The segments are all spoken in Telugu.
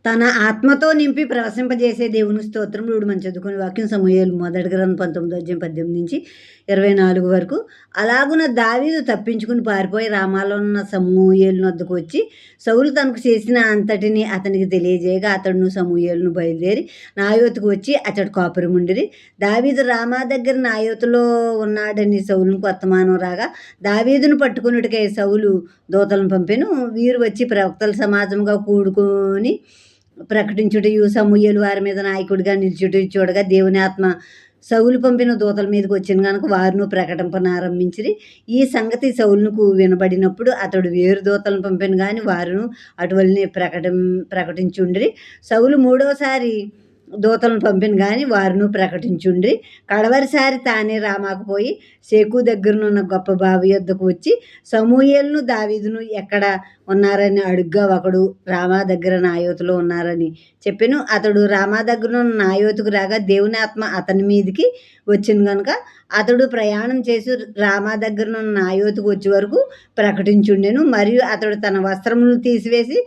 తన ఆత్మతో నింపి ప్రవశింపజేసే దేవుని స్తోత్రములు. ఇప్పుడు మనం చదువుకునే వాక్యం సమూయేలు మొదటి గ్రంథం 19 నుంచి 24 వరకు. అలాగున దావీదు తప్పించుకుని పారిపోయి రామాలో ఉన్న సమూయేలు వద్దకు వచ్చి సౌలు తనకు చేసిన అంతటిని అతనికి తెలియజేయగా అతడును సమూయేలును బయలుదేరి నాయోతుకు వచ్చి అతడు కాపురముండిరి. దావీదు రామా దగ్గర నాయోతులో ఉన్నాడని సౌలుకు వర్తమానం రాగా దావీదును పట్టుకున్నట్టుకై సౌలు దూతలను పంపెను. వీరు వచ్చి ప్రవక్తల సమాజంగా కూడుకొని ప్రకటించుటయు సమూయేలు వారి మీద నాయకుడిగా నిలిచుటయు చూడగా దేవుని ఆత్మ సౌలు పంపిన దూతల మీదకి వచ్చిన కనుక వారును ప్రకటింపనారంభించిరి. ఈ సంగతి సౌలుకు వినబడినప్పుడు అతడు వేరు దూతలను పంపిన కానీ వారును అటువలనే ప్రకటించుండ్రి. సౌలు మూడోసారి దూతలను పంపిన కానీ వారును ప్రకటించుండ్రి. కడవరిసారి తానే రామాకు పోయి శేకు దగ్గరనున్న గొప్ప బావి యొద్దకు వచ్చి సమూయేలును దావీదును ఎక్కడ ఉన్నారని అడుగ్గా ఒకడు రామా దగ్గర నాయోతులో ఉన్నారని చెప్పెను. అతడు రామా దగ్గరనున్న నాయోతుకు రాగా దేవుని ఆత్మ అతని మీదికి వచ్చింది కనుక అతడు ప్రయాణం చేసి రామా దగ్గరనున్న నాయోతుకు వచ్చే వరకు ప్రకటించుండెను. మరియు అతడు తన వస్త్రములను తీసివేసి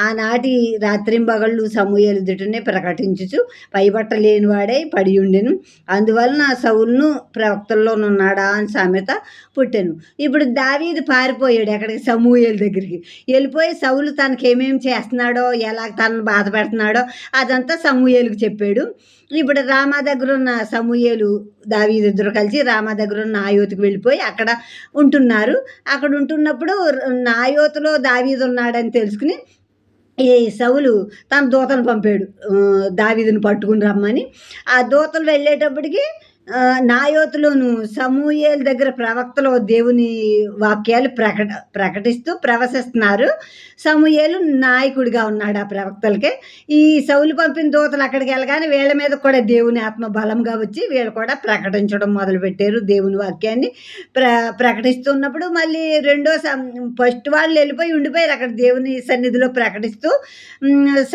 ఆనాటి రాత్రింబగళ్ళు సమూయేలు ఎదుటనే ప్రకటించుచు పైబట్ట లేనివాడై పడి ఉండెను. అందువలన సౌలును ప్రవక్తల్లోనున్నాడా అని సామెత పుట్టెను. ఇప్పుడు దావీదు పారిపోయాడు ఎక్కడికి, సమూయేలు దగ్గరికి వెళ్ళిపోయి సౌలు తనకేమేమి చేస్తున్నాడో ఎలా తనను బాధ పెడుతున్నాడో అదంతా సమూయేలుకు చెప్పాడు. ఇప్పుడు రామా దగ్గర ఉన్న సమూయేలు దావీదు ఇద్దరు కలిసి రామా దగ్గర ఉన్న నాయోతుకు వెళ్ళిపోయి అక్కడ ఉంటున్నారు. అక్కడ ఉంటున్నప్పుడు నాయోతులో దావీదు ఉన్నాడని తెలుసుకుని ఈ సౌలు తన దూతను పంపాడు దావీదుని పట్టుకుని రమ్మని. ఆ దూతలు వెళ్ళేటప్పటికి నాయోతులోను సమూయేలు దగ్గర ప్రవక్తలు దేవుని వాక్యాలు ప్రకటిస్తూ ప్రవశిస్తున్నారు. సమూయేలు నాయకుడిగా ఉన్నాడు ఆ ప్రవక్తలకి. ఈ సౌలు పంపిన దూతలు అక్కడికి వెళ్ళగానే వీళ్ళ మీద కూడా దేవుని ఆత్మ బలంగా వచ్చి వీళ్ళు కూడా ప్రకటించడం మొదలుపెట్టారు. దేవుని వాక్యాన్ని ప్రకటిస్తున్నప్పుడు మళ్ళీ ఫస్ట్ వాళ్ళు వెళ్ళిపోయి ఉండిపోయారు అక్కడ దేవుని సన్నిధిలో ప్రకటిస్తూ.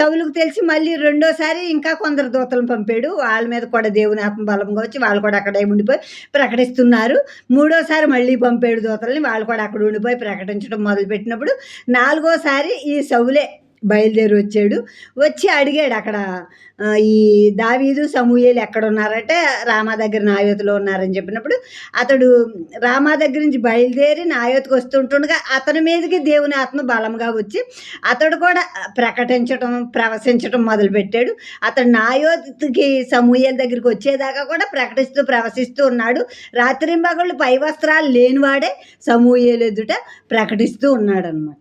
సౌలుకు తెలిసి మళ్ళీ రెండోసారి ఇంకా కొందరు దూతలను పంపాడు. వాళ్ళ మీద కూడా దేవుని ఆత్మ బలంగా వచ్చి వాళ్ళు కూడా అక్కడే ఉండిపోయి ప్రకటిస్తున్నారు. మూడోసారి మళ్ళీ పంపాడు దూతల్ని, వాళ్ళు కూడా అక్కడ ఉండిపోయి ప్రకటించడం మొదలుపెట్టినప్పుడు నాలుగోసారి ఈ సౌలే బయలుదేరి వచ్చాడు. వచ్చి అడిగాడు అక్కడ ఈ దావీదు సమూయేలు ఎక్కడ ఉన్నారంటే రామా దగ్గర నాయోతులో ఉన్నారని చెప్పినప్పుడు అతడు రామా దగ్గర నుంచి బయలుదేరి నాయోతుకు వస్తుంటుండగా అతని మీదకి దేవుని ఆత్మ బలంగా వచ్చి అతడు కూడా ప్రవశించడం మొదలుపెట్టాడు. అతడు నాయోతుకి సమూయేలు దగ్గరికి వచ్చేదాకా కూడా ప్రవశిస్తూ ఉన్నాడు. రాత్రింబగళ్ళు పై వస్త్రాలు లేనివాడే సమూయేలు ఎదుట ప్రకటిస్తూ ఉన్నాడు అన్నమాట.